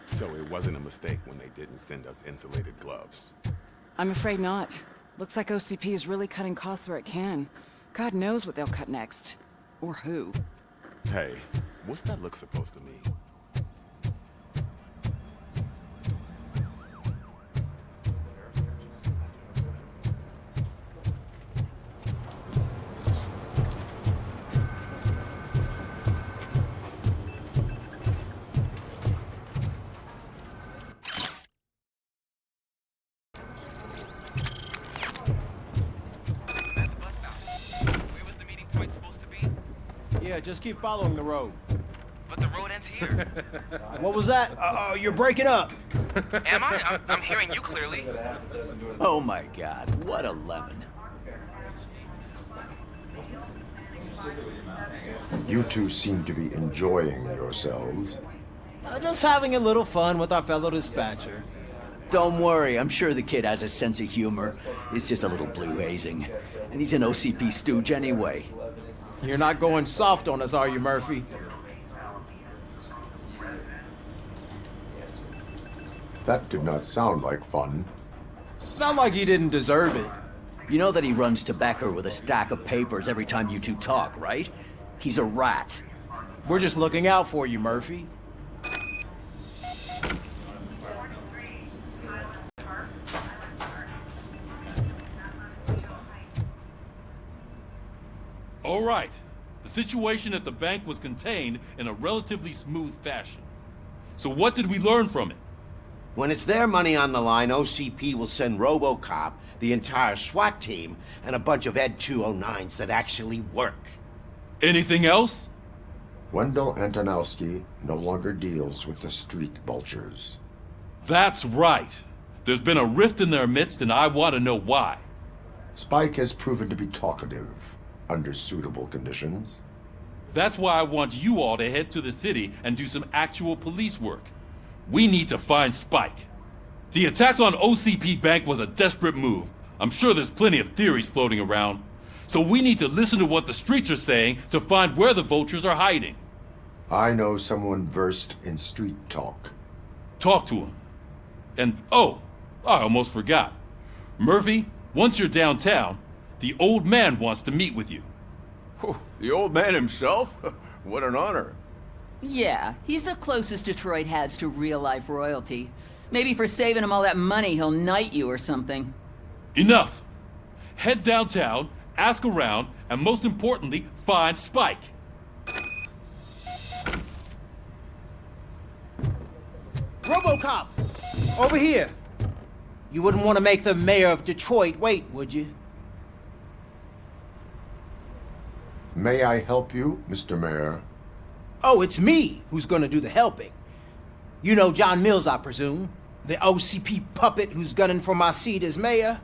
So it wasn't a mistake when they didn't send us insulated gloves. I'm afraid not. Looks like OCP is really cutting costs where it can. God knows what they'll cut next. Or who. Hey, what's that look supposed to mean? Yeah, just keep following the road. But the road ends here. What was that? You're breaking up. Am I? I'm hearing you clearly. Oh my God, what a lemon. You two seem to be enjoying yourselves. Just having a little fun with our fellow dispatcher. Don't worry, I'm sure the kid has a sense of humor. It's just a little blue hazing. And he's an OCP stooge anyway. You're not going soft on us, are you, Murphy? That did not sound like fun. It's not like he didn't deserve it. You know that he runs tobacco with a stack of papers every time you two talk, right? He's a rat. We're just looking out for you, Murphy. All right. The situation at the bank was contained in a relatively smooth fashion. So what did we learn from it? When it's their money on the line, OCP will send RoboCop, the entire SWAT team, and a bunch of Ed 209s that actually work. Anything else? Wendell Antonowski no longer deals with the street vultures. That's right. There's been a rift in their midst, and I want to know why. Spike has proven to be talkative under suitable conditions. That's why I want you all to head to the city and do some actual police work. We need to find Spike. The attack on OCP Bank was a desperate move. I'm sure there's plenty of theories floating around. So we need to listen to what the streets are saying to find where the vultures are hiding. I know someone versed in street talk. Talk to him. And, oh, I almost forgot. Murphy, once you're downtown, the old man wants to meet with you. Oh, the old man himself? What an honor. Yeah, he's the closest Detroit has to real-life royalty. Maybe for saving him all that money, he'll knight you or something. Enough! Head downtown, ask around, and most importantly, find Spike. RoboCop! Over here! You wouldn't want to make the mayor of Detroit wait, would you? May I help you, Mr. Mayor? Oh, it's me who's gonna do the helping. You know John Mills, I presume? The OCP puppet who's gunning for my seat as mayor?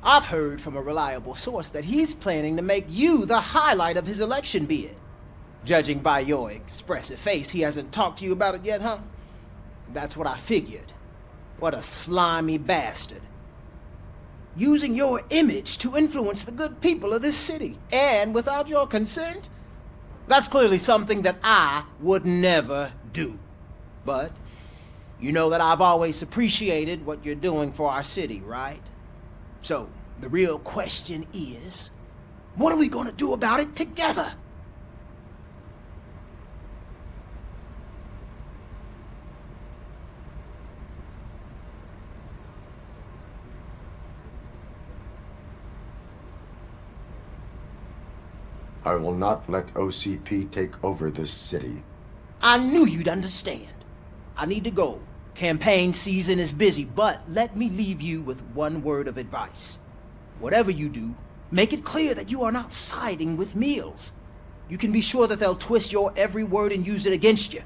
I've heard from a reliable source that he's planning to make you the highlight of his election bid. Judging by your expressive face, he hasn't talked to you about it yet, huh? That's what I figured. What a slimy bastard. Using your image to influence the good people of this city, and without your consent? That's clearly something that I would never do. But you know that I've always appreciated what you're doing for our city, right? So, the real question is, what are we gonna do about it together? I will not let OCP take over this city. I knew you'd understand. I need to go. Campaign season is busy, but let me leave you with one word of advice. Whatever you do, make it clear that you are not siding with Mills. You can be sure that they'll twist your every word and use it against you.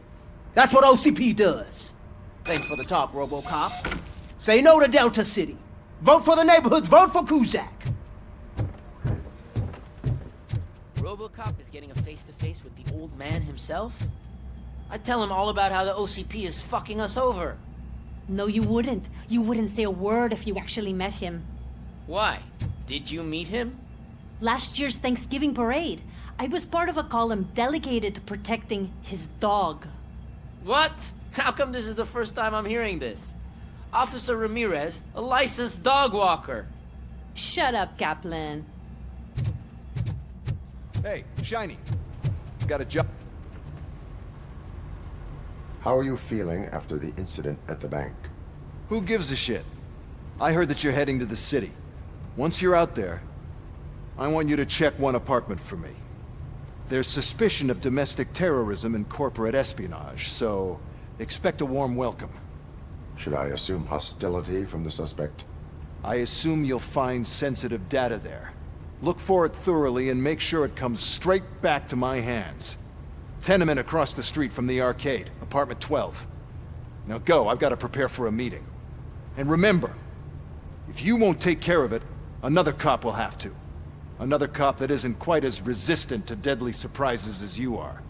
That's what OCP does. Thanks for the talk, RoboCop. Say no to Delta City. Vote for the neighborhoods. Vote for Kuzak. RoboCop is getting a face-to-face with the old man himself? I'd tell him all about how the OCP is fucking us over. No, you wouldn't. You wouldn't say a word if you actually met him. Why? Did you meet him? Last year's Thanksgiving parade, I was part of a column delegated to protecting his dog. What? How come this is the first time I'm hearing this? Officer Ramirez, a licensed dog walker. Shut up, Kaplan. Hey, Shiny. Got a job? How are you feeling after the incident at the bank? Who gives a shit? I heard that you're heading to the city. Once you're out there, I want you to check one apartment for me. There's suspicion of domestic terrorism and corporate espionage, so expect a warm welcome. Should I assume hostility from the suspect? I assume you'll find sensitive data there. Look for it thoroughly and make sure it comes straight back to my hands. Tenement across the street from the arcade, apartment 12. Now go, I've got to prepare for a meeting. And remember, if you won't take care of it, another cop will have to. Another cop that isn't quite as resistant to deadly surprises as you are.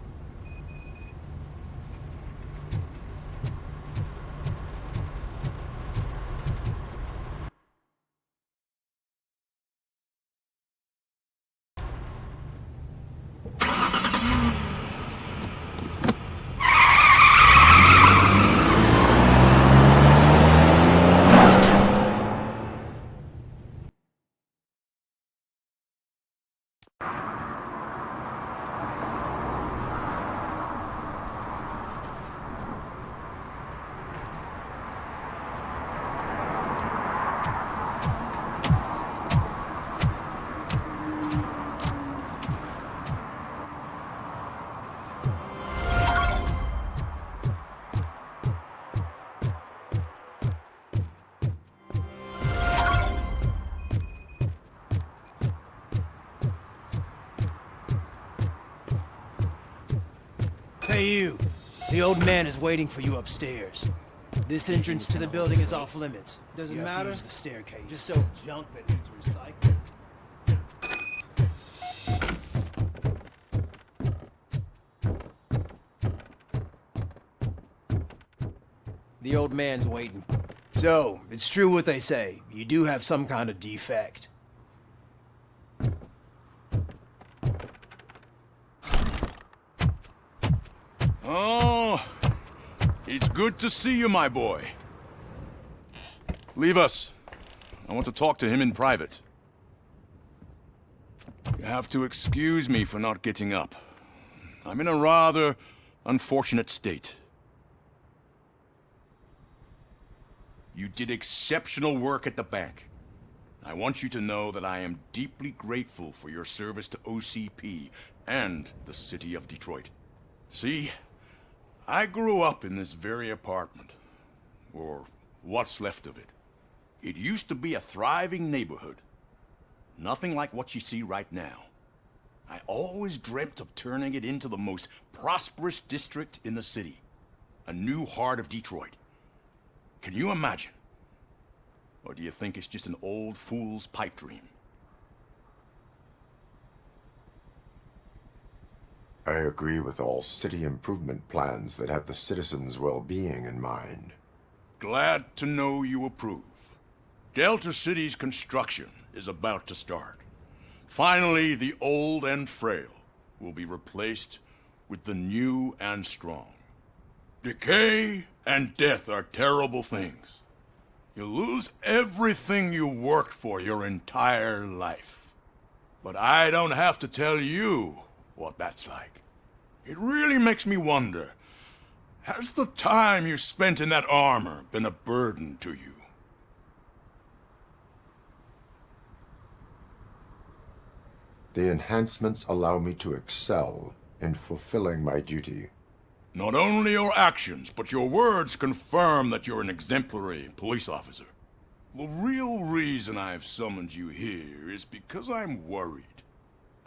Hey you, the old man is waiting for you upstairs. This entrance to the building is off limits. Doesn't matter. You have to use the staircase. Just so junk that needs recycling. The old man's waiting. So, it's true what they say. You do have some kind of defect. Oh, it's good to see you, my boy. Leave us. I want to talk to him in private. You have to excuse me for not getting up. I'm in a rather unfortunate state. You did exceptional work at the bank. I want you to know that I am deeply grateful for your service to OCP and the city of Detroit. See, I grew up in this very apartment, or what's left of it. It used to be a thriving neighborhood. Nothing like what you see right now. I always dreamt of turning it into the most prosperous district in the city. A new heart of Detroit. Can you imagine? Or do you think it's just an old fool's pipe dream? I agree with all city improvement plans that have the citizens' well-being in mind. Glad to know you approve. Delta City's construction is about to start. Finally, the old and frail will be replaced with the new and strong. Decay and death are terrible things. You lose everything you worked for your entire life. But I don't have to tell you what that's like. It really makes me wonder, has the time you spent in that armor been a burden to you? The enhancements allow me to excel in fulfilling my duty. Not only your actions, but your words confirm that you're an exemplary police officer. The real reason I've summoned you here is because I'm worried.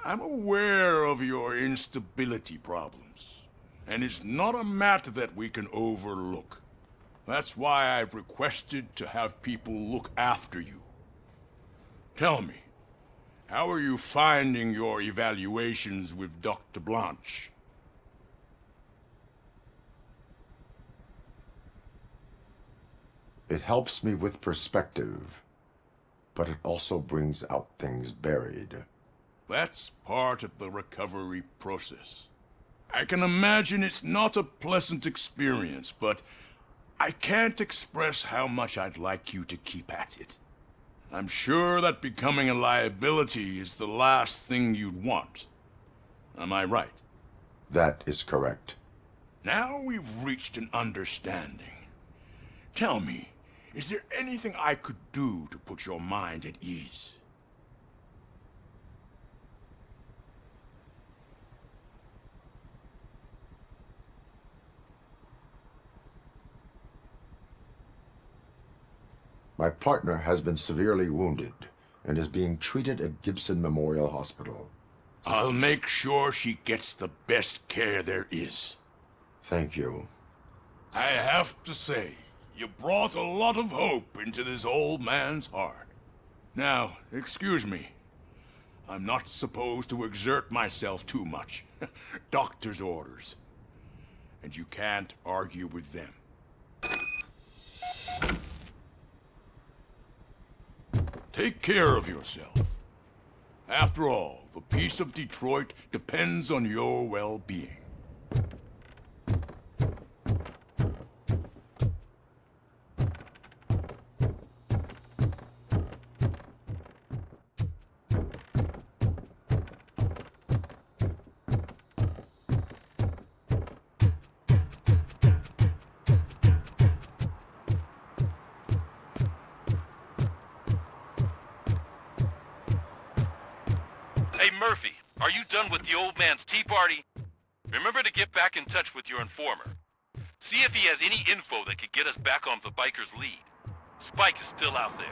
I'm aware of your instability problems, and it's not a matter that we can overlook. That's why I've requested to have people look after you. Tell me, how are you finding your evaluations with Dr. Blanche? It helps me with perspective, but it also brings out things buried. That's part of the recovery process. I can imagine it's not a pleasant experience, but I can't express how much I'd like you to keep at it. I'm sure that becoming a liability is the last thing you'd want. Am I right? That is correct. Now we've reached an understanding. Tell me, is there anything I could do to put your mind at ease? My partner has been severely wounded and is being treated at Gibson Memorial Hospital. I'll make sure she gets the best care there is. Thank you. I have to say, you brought a lot of hope into this old man's heart. Now, excuse me. I'm not supposed to exert myself too much. Doctor's orders. And you can't argue with them. Take care of yourself. After all, the peace of Detroit depends on your well-being. Hey, Murphy, are you done with the old man's tea party? Remember to get back in touch with your informer. See if he has any info that could get us back on the biker's lead. Spike is still out there.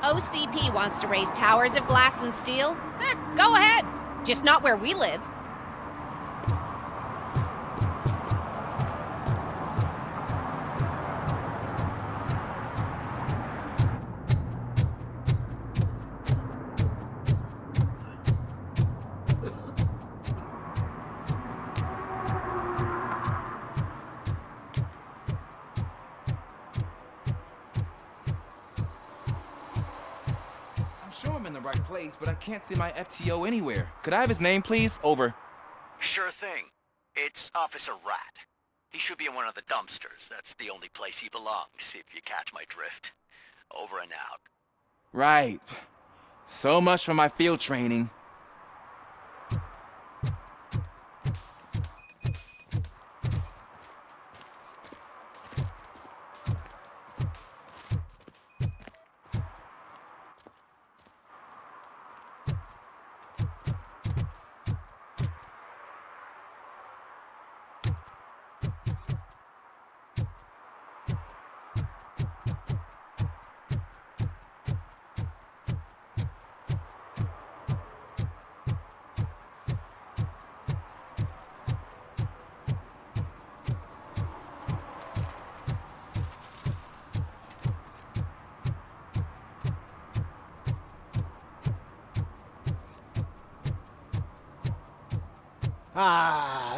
OCP wants to raise towers of glass and steel? Go ahead. Just not where we live. Right place, but I can't see my FTO anywhere. Could I have his name, please? Over. Sure thing. It's Officer Rat. He should be in one of the dumpsters. That's the only place he belongs, if you catch my drift. Over and out. Right. So much for my field training.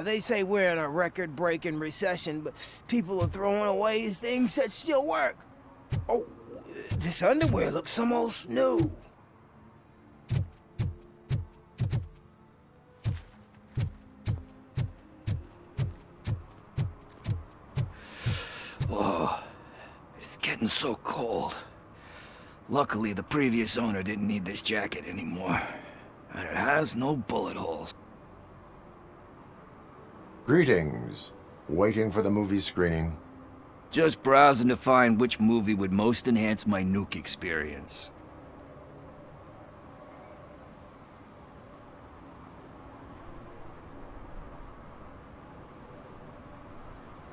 They say we're in a record-breaking recession, but people are throwing away things that still work. Oh, this underwear looks almost new. Whoa, it's getting so cold. Luckily, the previous owner didn't need this jacket anymore. And it has no bullet holes. Greetings. Waiting for the movie screening. Just browsing to find which movie would most enhance my nuke experience.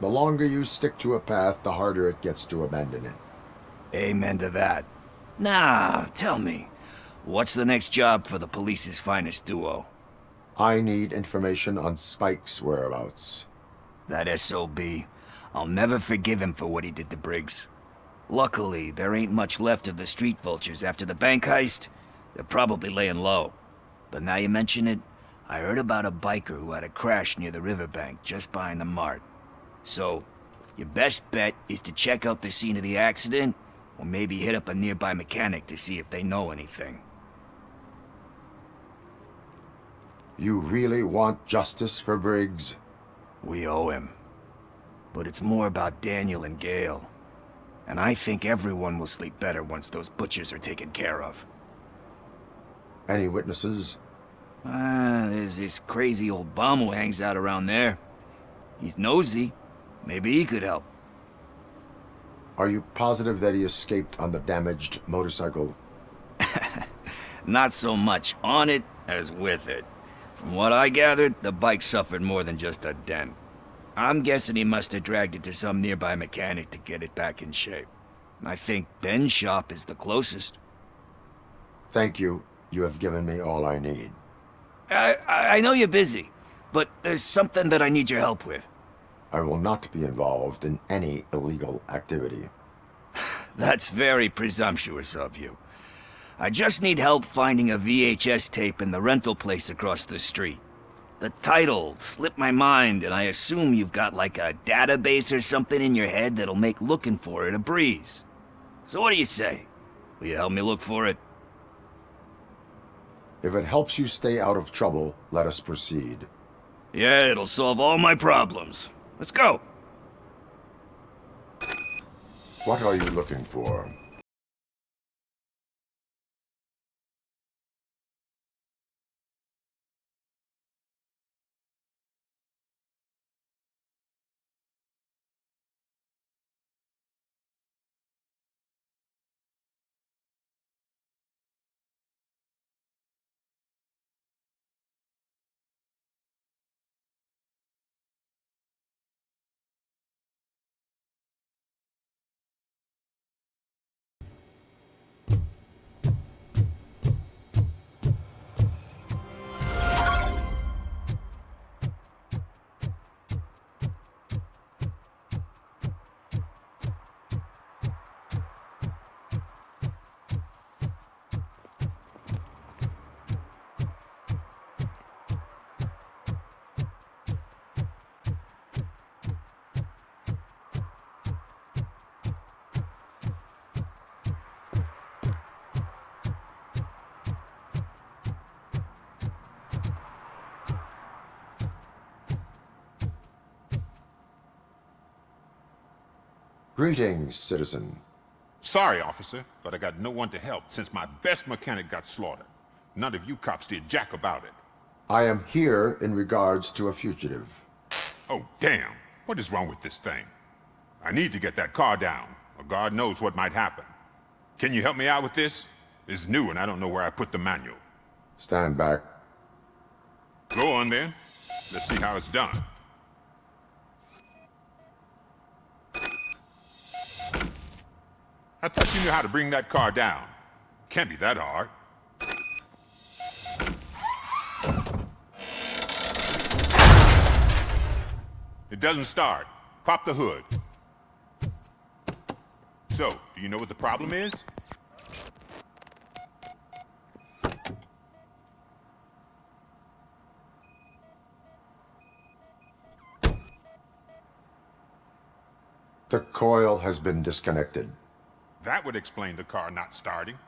The longer you stick to a path, the harder it gets to abandon it. Amen to that. Nah, tell me, what's the next job for the police's finest duo? I need information on Spike's whereabouts. That SOB. I'll never forgive him for what he did to Briggs. Luckily, there ain't much left of the street vultures after the bank heist. They're probably laying low. But now you mention it, I heard about a biker who had a crash near the riverbank just behind the mart. So, your best bet is to check out the scene of the accident, or maybe hit up a nearby mechanic to see if they know anything. You really want justice for Briggs? We owe him. But it's more about Daniel and Gale. And I think everyone will sleep better once those butchers are taken care of. Any witnesses? There's this crazy old bum who hangs out around there. He's nosy. Maybe he could help. Are you positive that he escaped on the damaged motorcycle? Not so much on it as with it. From what I gathered, the bike suffered more than just a dent. I'm guessing he must have dragged it to some nearby mechanic to get it back in shape. I think Ben's shop is the closest. Thank you. You have given me all I need. I know you're busy, but there's something that I need your help with. I will not be involved in any illegal activity. That's very presumptuous of you. I just need help finding a VHS tape in the rental place across the street. The title slipped my mind, and I assume you've got like a database or something in your head that'll make looking for it a breeze. So what do you say? Will you help me look for it? If it helps you stay out of trouble, let us proceed. Yeah, it'll solve all my problems. Let's go. What are you looking for? Greetings, citizen. Sorry, officer, but I got no one to help since my best mechanic got slaughtered. None of you cops did jack about it. I am here in regards to a fugitive. Oh, damn. What is wrong with this thing? I need to get that car down, or God knows what might happen. Can you help me out with this? It's new and I don't know where I put the manual. Stand back. Go on then. Let's see how it's done. I thought you knew how to bring that car down. Can't be that hard. It doesn't start. Pop the hood. So, do you know what the problem is? The coil has been disconnected. That would explain the car not starting.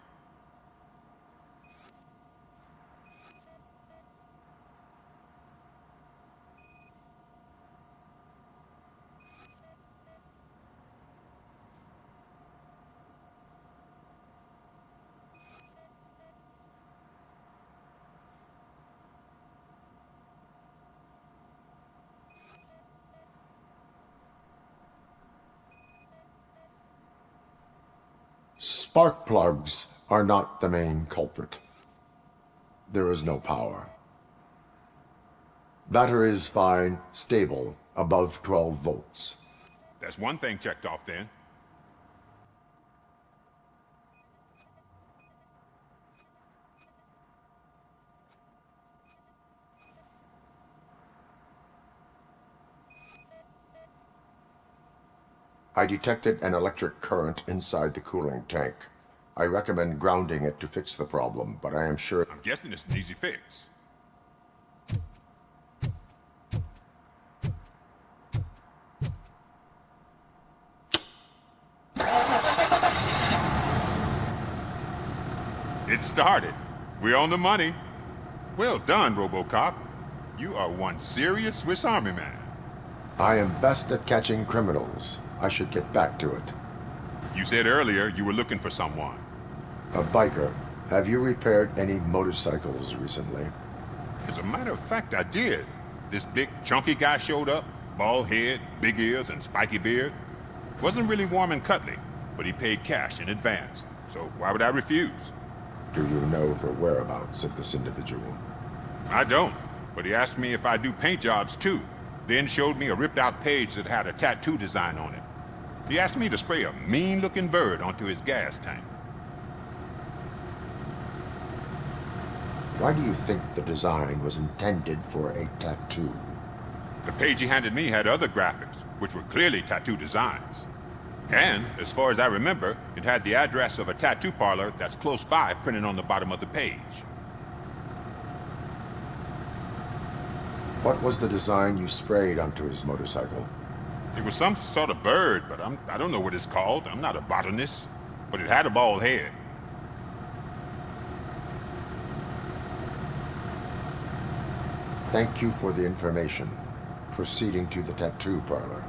Spark plugs are not the main culprit. There is no power. Battery is fine, stable, above 12 volts. That's one thing checked off then. I detected an electric current inside the cooling tank. I recommend grounding it to fix the problem, but I am sure... I'm guessing it's an easy fix. It started. We're on the money. Well done, RoboCop. You are one serious Swiss Army man. I am best at catching criminals. I should get back to it. You said earlier you were looking for someone. A biker. Have you repaired any motorcycles recently? As a matter of fact, I did. This big, chunky guy showed up. Bald head, big ears, and spiky beard. Wasn't really warm and cuddly, but he paid cash in advance. So why would I refuse? Do you know the whereabouts of this individual? I don't, but he asked me if I do paint jobs too. Then showed me a ripped-out page that had a tattoo design on it. He asked me to spray a mean-looking bird onto his gas tank. Why do you think the design was intended for a tattoo? The page he handed me had other graphics, which were clearly tattoo designs. And, as far as I remember, it had the address of a tattoo parlor that's close by printed on the bottom of the page. What was the design you sprayed onto his motorcycle? It was some sort of bird, but I don't know what it's called. I'm not a botanist. But it had a bald head. Thank you for the information. Proceeding to the tattoo parlor.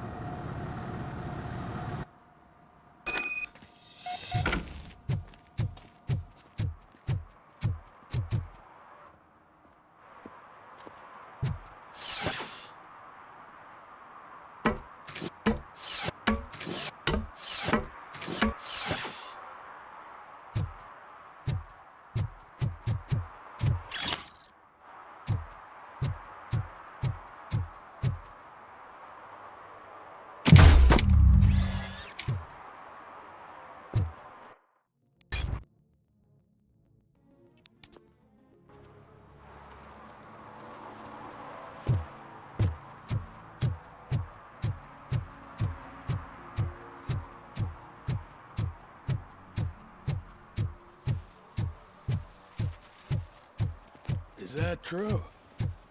Is that true?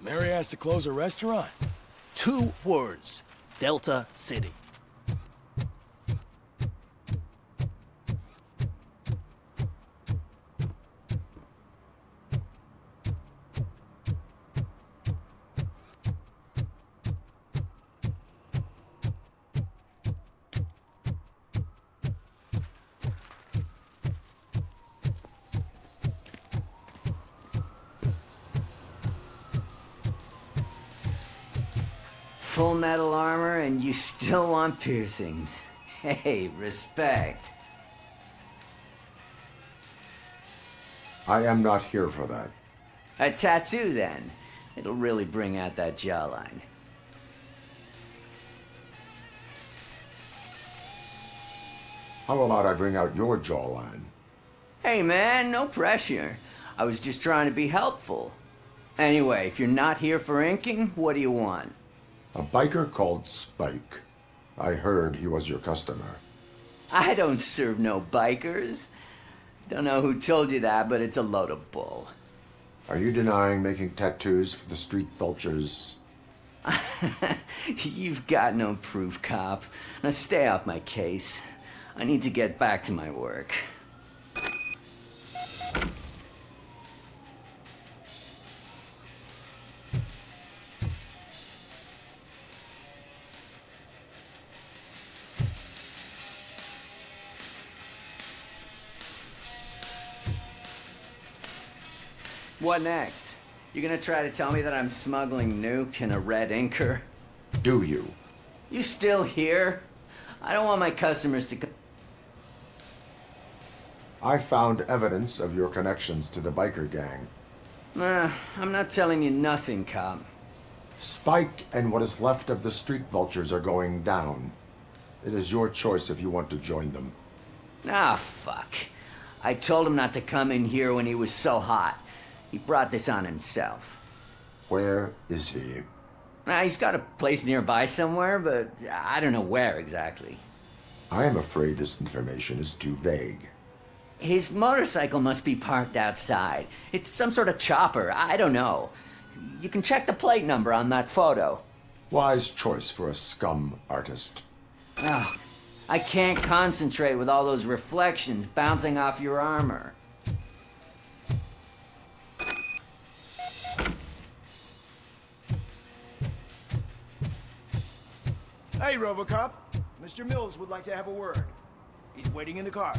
Mary has to close a restaurant? 2 words. Delta City. Full metal armor and you still want piercings. Hey, respect. I am not here for that. A tattoo, then. It'll really bring out that jawline. How about I bring out your jawline? Hey, man, no pressure. I was just trying to be helpful. Anyway, if you're not here for inking, what do you want? A biker called Spike. I heard he was your customer. I don't serve no bikers. Don't know who told you that, but it's a load of bull. Are you denying making tattoos for the street vultures? You've got no proof, cop. Now stay off my case. I need to get back to my work. What next? You gonna try to tell me that I'm smuggling nuke in a red inker? Do you? You still here? I don't want my customers to... I found evidence of your connections to the biker gang. I'm not telling you nothing, cop. Spike and what is left of the street vultures are going down. It is your choice if you want to join them. Ah, fuck. I told him not to come in here when he was so hot. He brought this on himself. Where is he? He's got a place nearby somewhere, but I don't know where exactly. I am afraid this information is too vague. His motorcycle must be parked outside. It's some sort of chopper. I don't know. You can check the plate number on that photo. Wise choice for a scum artist. Oh, I can't concentrate with all those reflections bouncing off your armor. Hey, RoboCop. Mr. Mills would like to have a word. He's waiting in the car.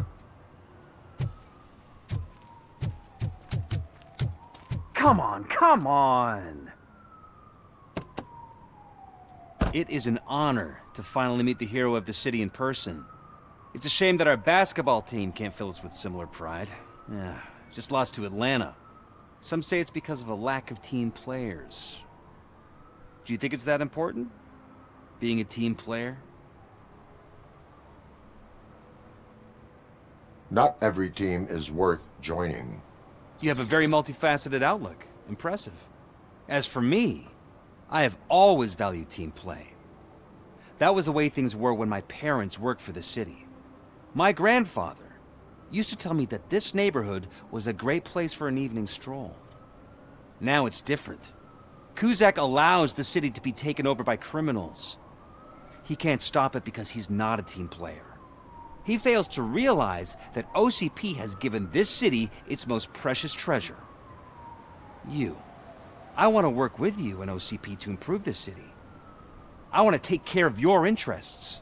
Come on, come on! It is an honor to finally meet the hero of the city in person. It's a shame that our basketball team can't fill us with similar pride. Yeah, just lost to Atlanta. Some say it's because of a lack of team players. Do you think it's that important? Being a team player? Not every team is worth joining. You have a very multifaceted outlook. Impressive. As for me, I have always valued team play. That was the way things were when my parents worked for the city. My grandfather used to tell me that this neighborhood was a great place for an evening stroll. Now it's different. Cusack allows the city to be taken over by criminals. He can't stop it because he's not a team player. He fails to realize that OCP has given this city its most precious treasure. You. I want to work with you and OCP to improve this city. I want to take care of your interests.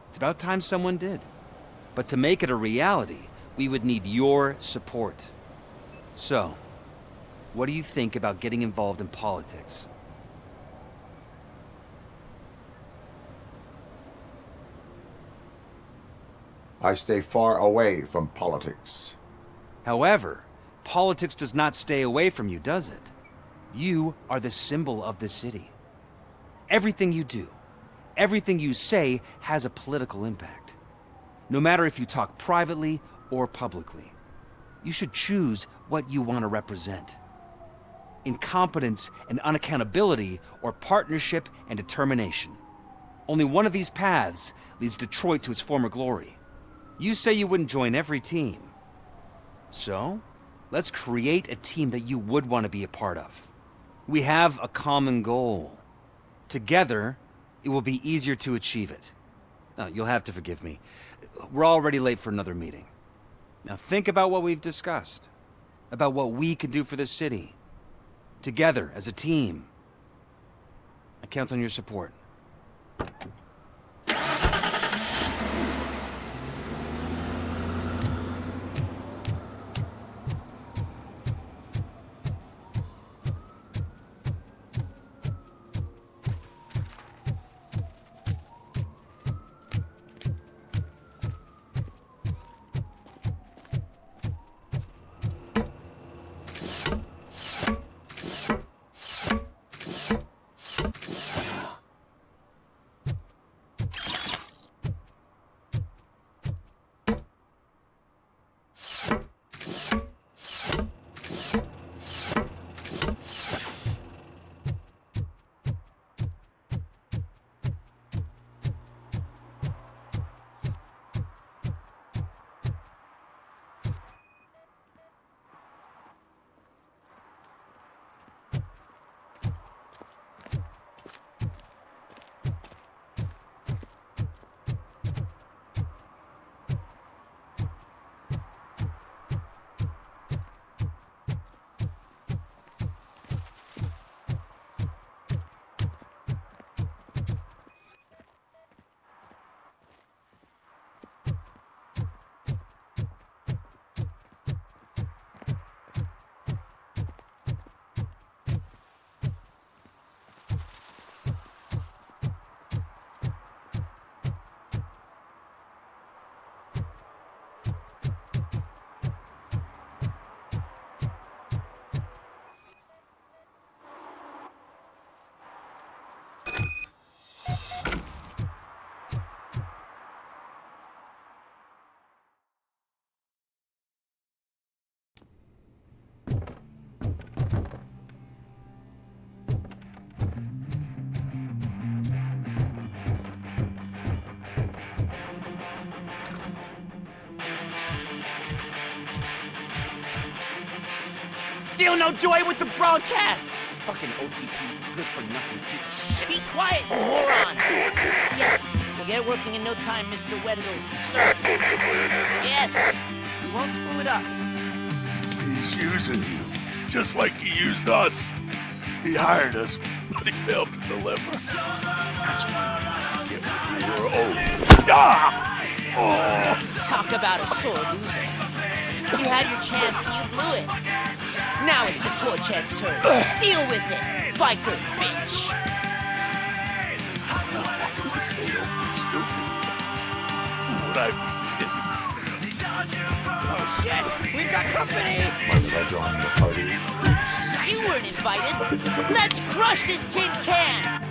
It's about time someone did. But to make it a reality, we would need your support. So, what do you think about getting involved in politics? I stay far away from politics. However, politics does not stay away from you, does it? You are the symbol of the city. Everything you do, everything you say has a political impact. No matter if you talk privately or publicly, you should choose what you want to represent. Incompetence and unaccountability, or partnership and determination. Only one of these paths leads Detroit to its former glory. You say you wouldn't join every team. So, let's create a team that you would want to be a part of. We have a common goal. Together, it will be easier to achieve it. Now, you'll have to forgive me. We're already late for another meeting. Now think about what we've discussed. About what we can do for this city. Together, as a team. I count on your support. Still no joy with the broadcast! Fucking OCP's good-for-nothing piece of shit. Be quiet, you moron! Yes, we'll get working in no time, Mr. Wendell. Sir. Yes, we won't screw it up. He's using you, just like he used us. He hired us, but he failed to deliver. That's why we're not together. Talk about a sore loser. You had your chance and you blew it. Now it's the Torchhead's turn. Deal with it, biker bitch. It's a don't be stupid. Would I be Oh shit, we've got company! My pledge on the party. You weren't invited. Let's crush this tin can!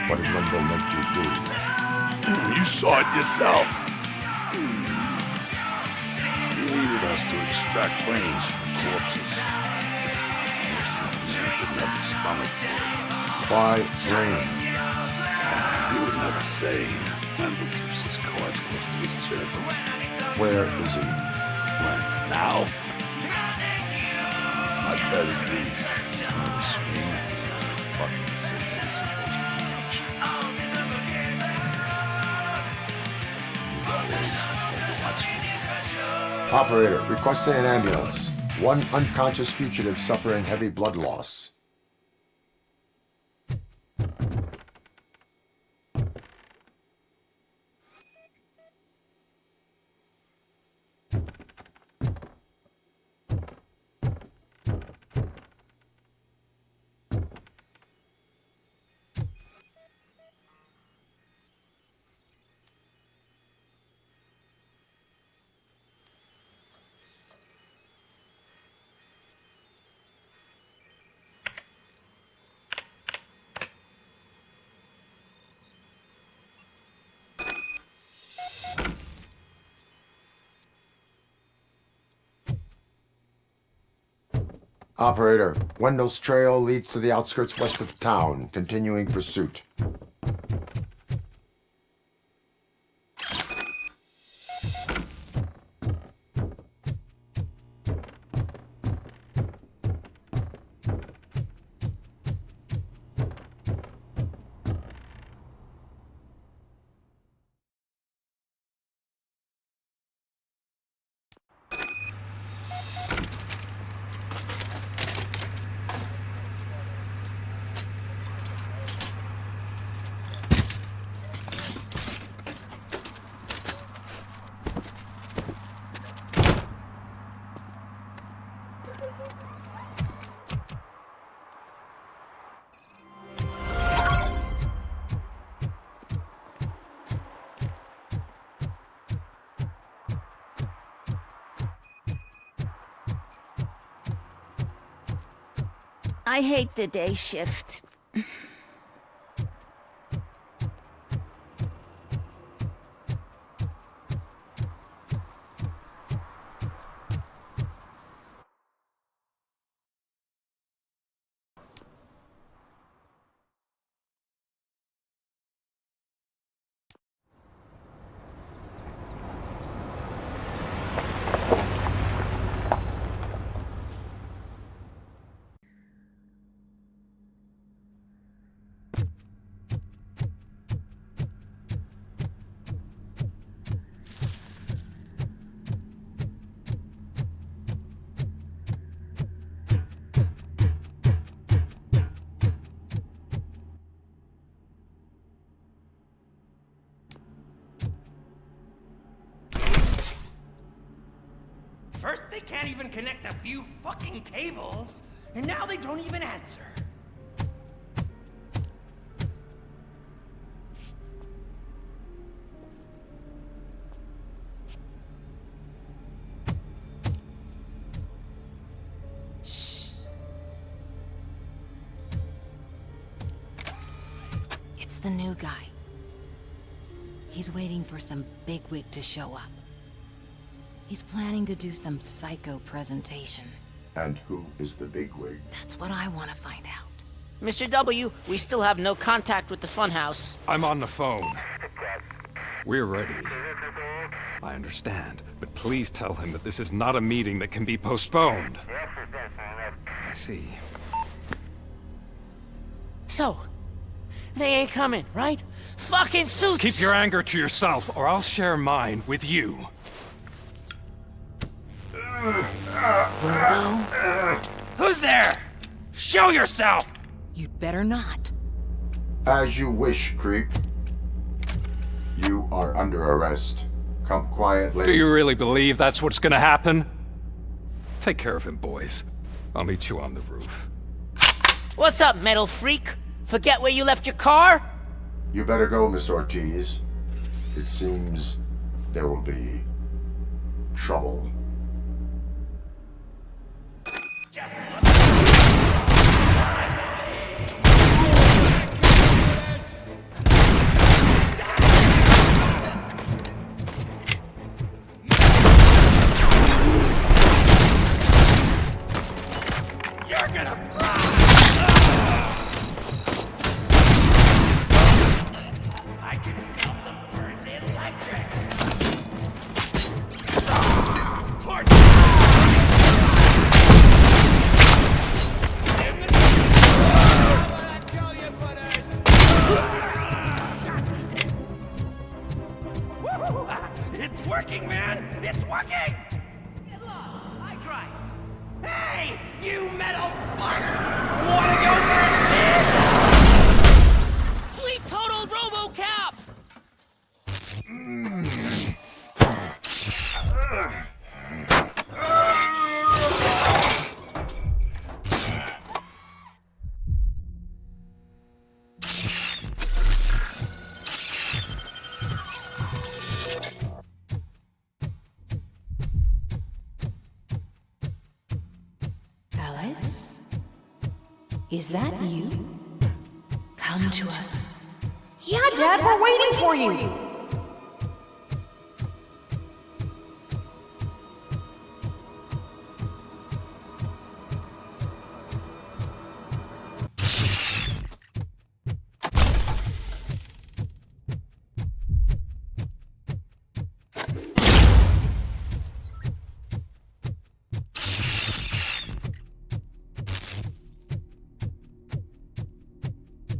What did Wendell make you do? You saw it yourself. You needed us to extract brains from corpses. You didn't have the stomach for it. Why brains? He would never say. Wendell keeps his cards close to his chest. Where is he? When? Now? I'd better be from the screen. Fucking city is supposed to reach. He's always watching. Operator, requesting an ambulance. One unconscious fugitive suffering heavy blood loss. Operator, Wendell's trail leads to the outskirts west of town, continuing pursuit. I hate the day shift. First, they can't even connect a few fucking cables, and now they don't even answer. Shh. It's the new guy. He's waiting for some bigwig to show up. He's planning to do some psycho presentation. And who is the bigwig? That's what I want to find out. Mr. W, we still have no contact with the funhouse. I'm on the phone. We're ready. I understand, but please tell him that this is not a meeting that can be postponed. I see. So, they ain't coming, right? Fucking suits! Keep your anger to yourself, or I'll share mine with you. Robo? Who's there? Show yourself! You'd better not. As you wish, creep. You are under arrest. Come quietly. Do you really believe that's what's gonna happen? Take care of him, boys. I'll meet you on the roof. What's up, metal freak? Forget where you left your car? You better go, Miss Ortiz. It seems there will be trouble. You're gonna fly! I can smell some burnt electrics! It's working, man! It's working! Get lost! I drive! Hey! You metal fuck! Wanna go first, man? We total RoboCop! Alex? Is that you? Come to us. Yeah, Dad, we're waiting for you!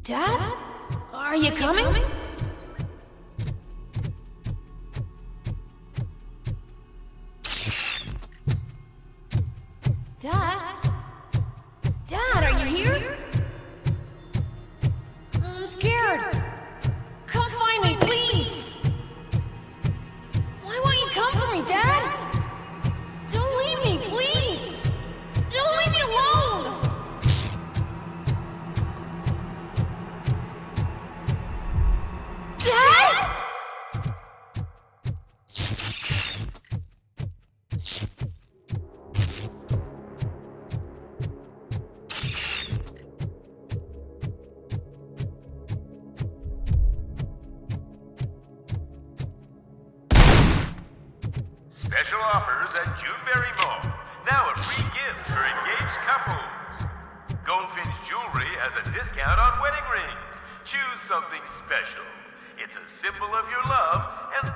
Dad? Are you coming? Dad? Dad, are you here? I'm scared. Come find me, please. Why won't you come for me, Dad? Don't leave me, please. Don't leave me alone. Dad? Special offers at Juneberry Mall. Now a free gift for engaged couples. Goldfinch Jewelry has a discount on wedding rings. Choose something special. It's a symbol of your love and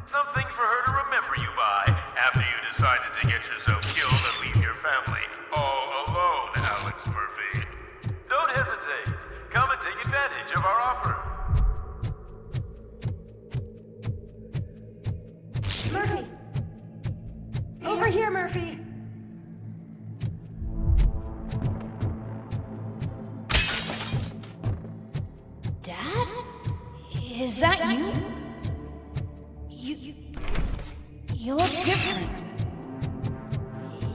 something for her to remember you by after you decided to get yourself killed and leave your family all alone, Alex Murphy. Don't hesitate. Come and take advantage of our offer. Murphy! Over here, Murphy! Dad? Is that you? You look different.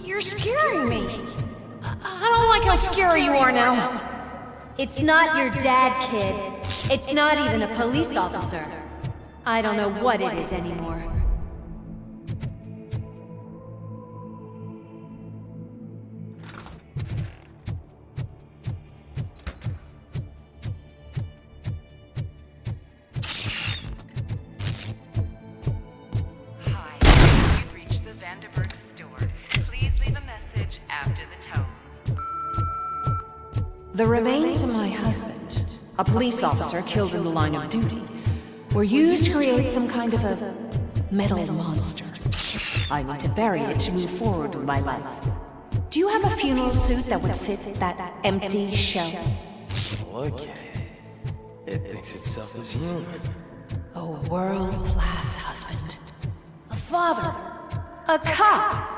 You're scaring me. I don't like how scary you are now. It's not your dad, kid. It's not even a police officer. I don't know what it is anymore. Vanderberg's store. Please leave a message after the tone. The remains of my husband, a police officer killed in the line of duty, were used to create some kind of a metal monster. I need to bury it to move forward with my life. Do you have a funeral suit that would fit that empty shell? Look at it. It thinks itself as human. A world-class husband. A father. A cop.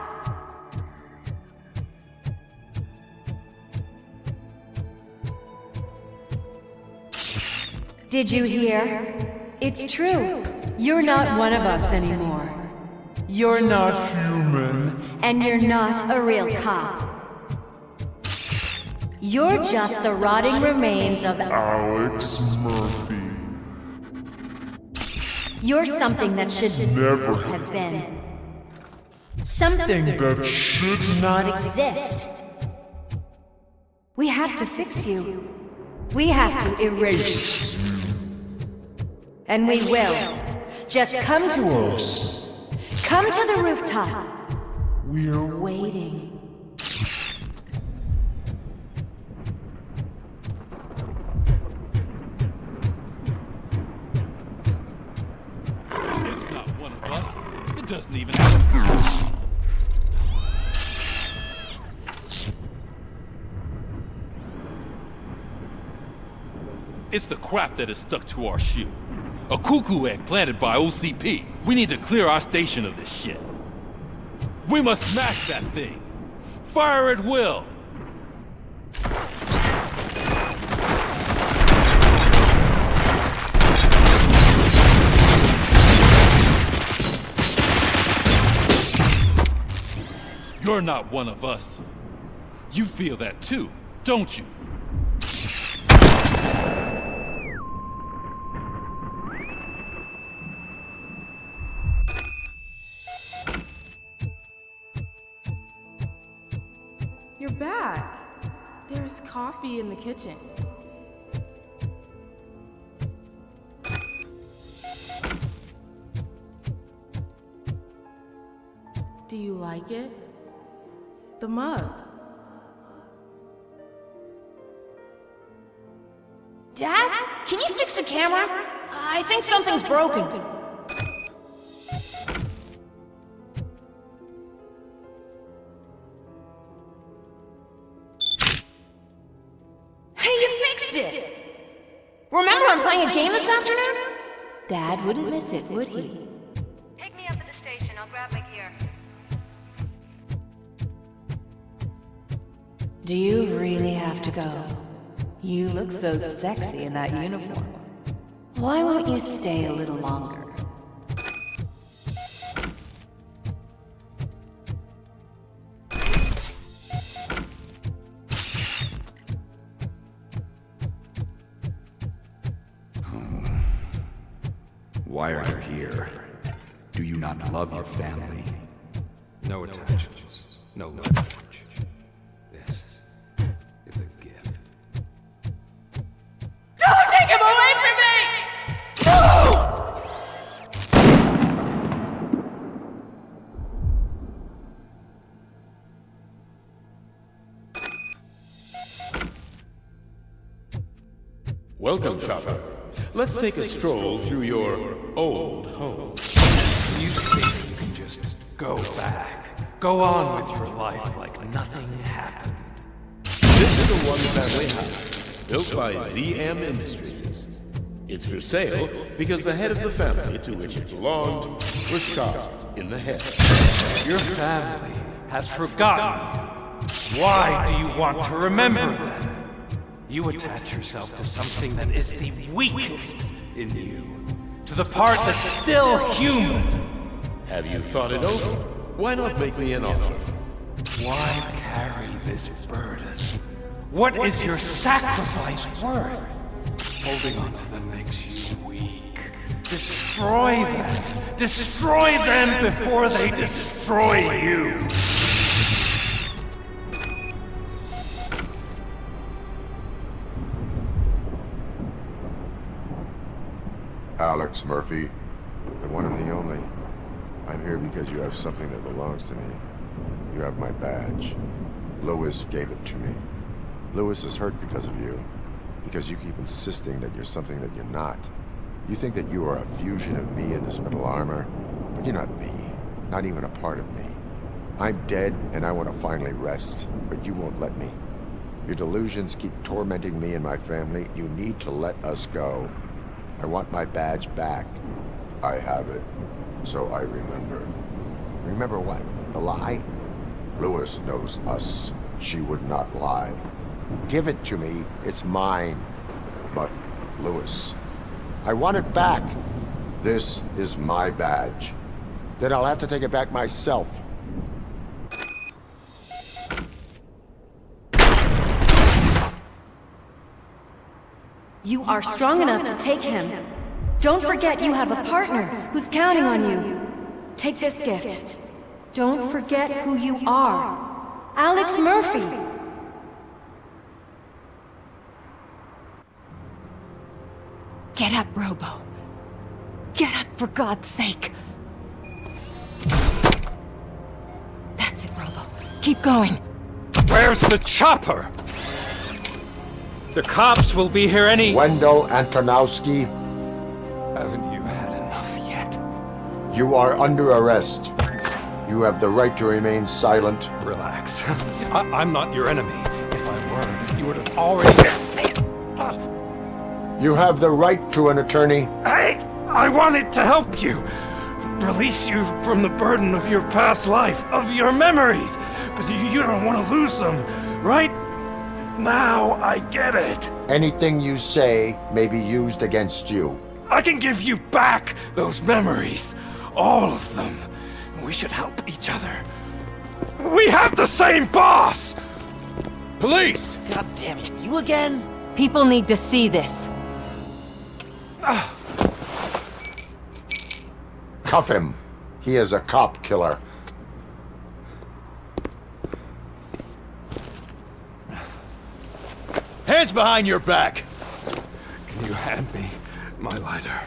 Did you hear? It's true. You're not one of us anymore. You're not human. And you're not a real cop. You're just the rotting remains of Alex Murphy. You're something that should Never have been. Something that should not exist. We have to fix you. We have to erase you. And we will. Just come to us. Come to the rooftop. We're waiting. It's not one of us. It doesn't even have a face. It's the crap that is stuck to our shoe. A cuckoo egg planted by OCP. We need to clear our station of this shit. We must smash that thing. Fire at will. You're not one of us. You feel that too, don't you? You're back. There's coffee in the kitchen. Do you like it? The mug. Dad? Can you fix the camera? I think something's broken. Hey, you fixed it! Remember I'm playing a game this afternoon? Dad wouldn't miss it, would he? Pick me up at the station. I'll grab my gear. Do you really have to go? You look so sexy in that uniform. Why won't you stay a little longer? Why are you here? Do you not love your family? No attachments. No language. This is a gift. Don't take him away from me! Welcome, shopper. Let's take a stroll through your old home. You think you can just go back? Go on with your life like nothing happened? This is a one-family house, built by ZM Industries. It's for sale because the head of the family to which it belonged was shot in the head. Your family has forgotten you. Why do you want to remember them? You attach yourself to something that is the weakest in you, to the part that's still human. Have you thought it over? Why not make me an offer? Why carry this burden? What is your sacrifice worth? Holding on to them makes you weak. Destroy them! Destroy them before they destroy you! Alex Murphy, the one and the only. I'm here because you have something that belongs to me. You have my badge. Lewis gave it to me. Lewis is hurt because of you. Because you keep insisting that you're something that you're not. You think that you are a fusion of me in this metal armor, but you're not me. Not even a part of me. I'm dead, and I want to finally rest, but you won't let me. Your delusions keep tormenting me and my family. You need to let us go. I want my badge back. I have it, so I remember. Remember what? The lie? Lewis knows us. She would not lie. Give it to me. It's mine. But, Lewis, I want it back. This is my badge. Then I'll have to take it back myself. You are strong enough to take him. Don't forget you have a partner who's counting on you. Take this gift. Don't forget who you are. Alex Murphy. Get up, Robo. Get up, for God's sake. That's it, Robo. Keep going. Where's the chopper? The cops will be here any... Wendell Antonowski. Haven't you had enough yet? You are under arrest. You have the right to remain silent. Relax. I'm not your enemy. If I were, you would have already... You have the right to an attorney. Hey! I wanted to help you. Release you from the burden of your past life, of your memories. But you don't want to lose them, right? Now I get it. Anything you say may be used against you. I can give you back those memories. All of them. We should help each other. We have the same boss! Police! God damn it, you again? People need to see this. Cuff him. He is a cop killer. Hands behind your back! Can you hand me my lighter?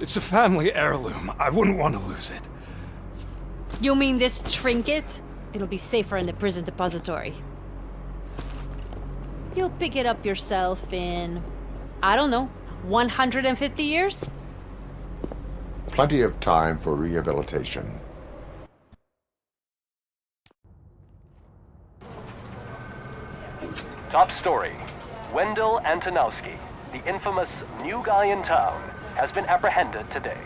It's a family heirloom. I wouldn't want to lose it. You mean this trinket? It'll be safer in the prison depository. You'll pick it up yourself in, I don't know, 150 years? Plenty of time for rehabilitation. Top story. Wendell Antonowski, the infamous new guy in town, has been apprehended today.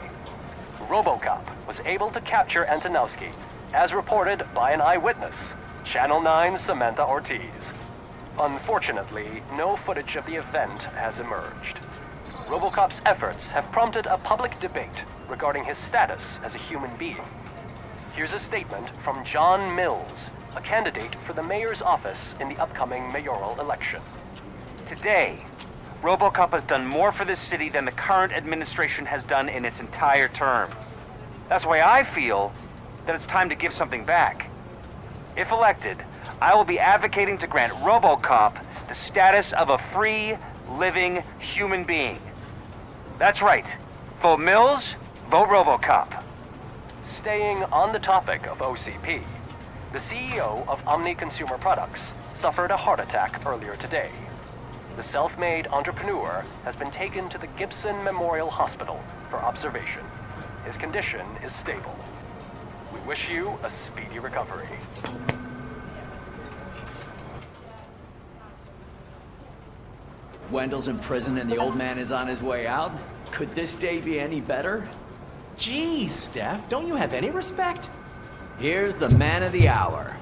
RoboCop was able to capture Antonowski, as reported by an eyewitness, Channel 9's Samantha Ortiz. Unfortunately, no footage of the event has emerged. RoboCop's efforts have prompted a public debate regarding his status as a human being. Here's a statement from John Mills, a candidate for the mayor's office in the upcoming mayoral election. Today, RoboCop has done more for this city than the current administration has done in its entire term. That's why I feel that it's time to give something back. If elected, I will be advocating to grant RoboCop the status of a free, living human being. That's right. Vote Mills, vote RoboCop. Staying on the topic of OCP, the CEO of Omni Consumer Products suffered a heart attack earlier today. The self-made entrepreneur has been taken to the Gibson Memorial Hospital for observation. His condition is stable. We wish you a speedy recovery. Wendell's in prison and the old man is on his way out? Could this day be any better? Geez, Steph, don't you have any respect? Here's the man of the hour.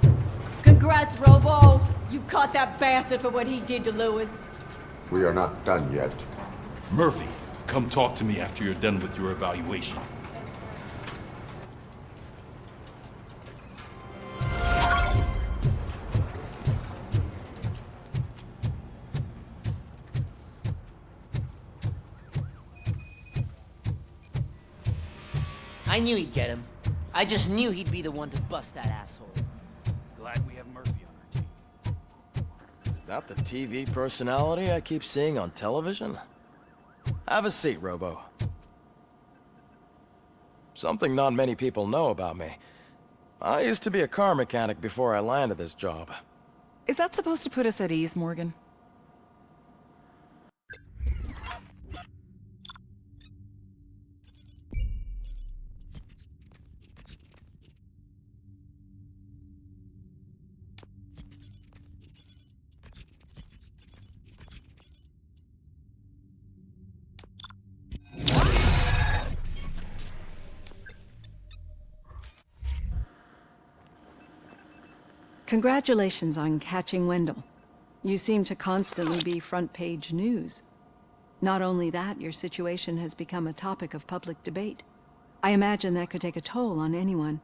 Congrats, Robo. You caught that bastard for what he did to Lewis. We are not done yet. Murphy, come talk to me after you're done with your evaluation. I knew he'd get him. I just knew he'd be the one to bust that asshole. Glad we have Murphy on our team. Is that the TV personality I keep seeing on television? Have a seat, Robo. something not many people know about me. I used to be a car mechanic before I landed this job. Is that supposed to put us at ease, Morgan? Congratulations on catching Wendell. You seem to constantly be front-page news. Not only that, your situation has become a topic of public debate. I imagine that could take a toll on anyone.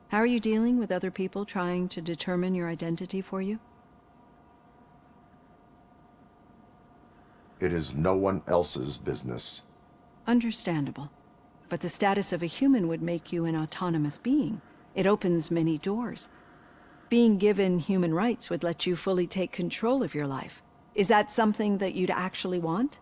How are you dealing with other people trying to determine your identity for you? It is no one else's business. Understandable. But the status of a human would make you an autonomous being. It opens many doors. Being given human rights would let you fully take control of your life. Is that something that you'd actually want?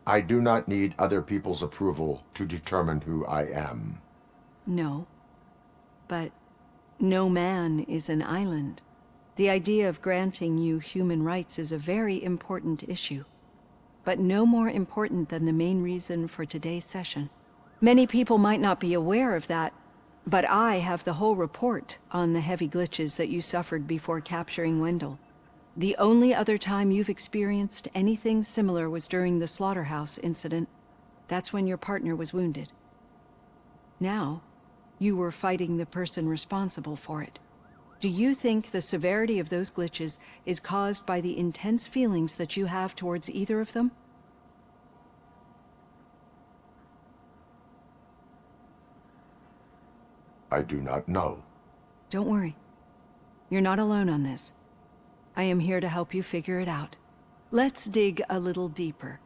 I do not need other people's approval to determine who I am. No. But no man is an island. The idea of granting you human rights is a very important issue. But no more important than the main reason for today's session. Many people might not be aware of that, but I have the whole report on the heavy glitches that you suffered before capturing Wendell. The only other time you've experienced anything similar was during the slaughterhouse incident. That's when your partner was wounded. Now, you were fighting the person responsible for it. Do you think the severity of those glitches is caused by the intense feelings that you have towards either of them? I do not know. Don't worry. You're not alone on this. I am here to help you figure it out. Let's dig a little deeper.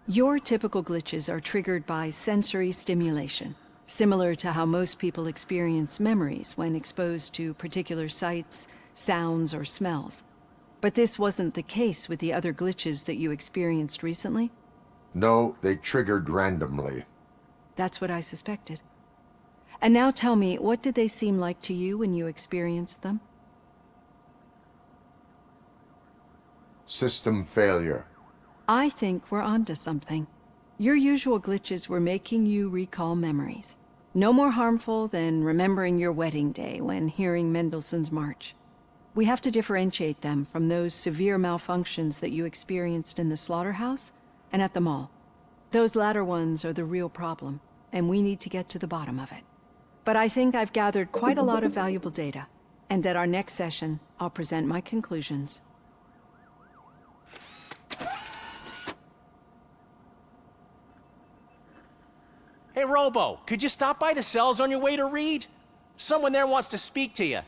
Your typical glitches are triggered by sensory stimulation, similar to how most people experience memories when exposed to particular sights, sounds, or smells. But this wasn't the case with the other glitches that you experienced recently? No, they triggered randomly. That's what I suspected. And now tell me, what did they seem like to you when you experienced them? System failure. I think we're onto something. Your usual glitches were making you recall memories. No more harmful than remembering your wedding day when hearing Mendelssohn's March. We have to differentiate them from those severe malfunctions that you experienced in the slaughterhouse and at the mall. Those latter ones are the real problem, and we need to get to the bottom of it. But I think I've gathered quite a lot of valuable data, and at our next session, I'll present my conclusions. Hey, Robo, could you stop by the cells on your way to Reed? Someone there wants to speak to you.